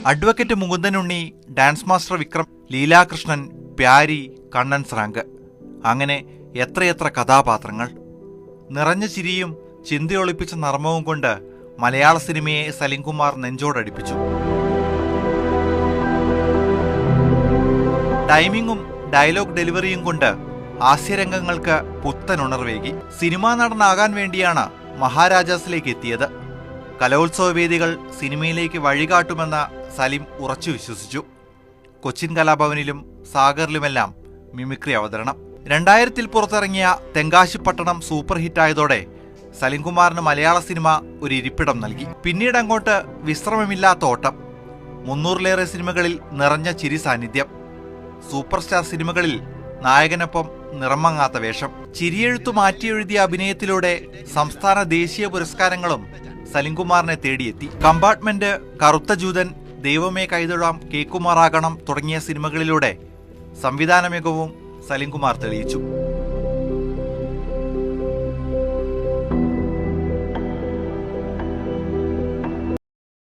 Advocate Mukundanunni, dance master Vikram, Leelakrishnan, Pyari, Kannan Srank, അങ്ങനെ എത്രയെത്ര കഥാപാത്രങ്ങൾ. നിറഞ്ഞ ചിരിയും ചിന്തയൊളിപ്പിച്ച നർമ്മവും കൊണ്ട് മലയാള സിനിമയെ സലിംകുമാർ നെഞ്ചോടടുപ്പിച്ചു. ടൈമിങ്ങും ഡയലോഗ് ഡെലിവറിയും കൊണ്ട് ഹാസ്യരംഗങ്ങൾക്ക് പുത്തനുണർവേകി. സിനിമാ നടനാകാൻ വേണ്ടിയാണ് മഹാരാജാസിലേക്ക് എത്തിയത്. കലോത്സവ വേദികൾ സിനിമയിലേക്ക് വഴികാട്ടുമെന്ന് സലിം ഉറച്ചു വിശ്വസിച്ചു. കൊച്ചിൻ കലാഭവനിലും സാഗറിലുമെല്ലാം മിമിക്രി അവതരണം. 2000-ൽ പുറത്തിറങ്ങിയ തെങ്കാശിപ്പട്ടണം സൂപ്പർ ഹിറ്റായതോടെ സലിംകുമാറിന് മലയാള സിനിമ ഒരു ഇരിപ്പിടം നൽകി. പിന്നീടങ്ങോട്ട് വിശ്രമമില്ലാത്ത ഓട്ടം. 300-ലേറെ സിനിമകളിൽ നിറഞ്ഞ ചിരി സാന്നിധ്യം. സൂപ്പർ സ്റ്റാർ സിനിമകളിൽ നായകനൊപ്പം നിറമങ്ങാത്ത വേഷം. ചിരിയെഴുത്തു മാറ്റിയെഴുതിയ അഭിനയത്തിലൂടെ സംസ്ഥാന ദേശീയ പുരസ്കാരങ്ങളും സലിംകുമാറിനെ തേടിയെത്തി. കമ്പാർട്ട്മെന്റ്, കറുത്ത ജൂതൻ, ദൈവമേ കൈതൊഴാം, കേക്കുമാറാകണം തുടങ്ങിയ സിനിമകളിലൂടെ സംവിധാന മികവും സലിംകുമാർ തെളിയിച്ചു.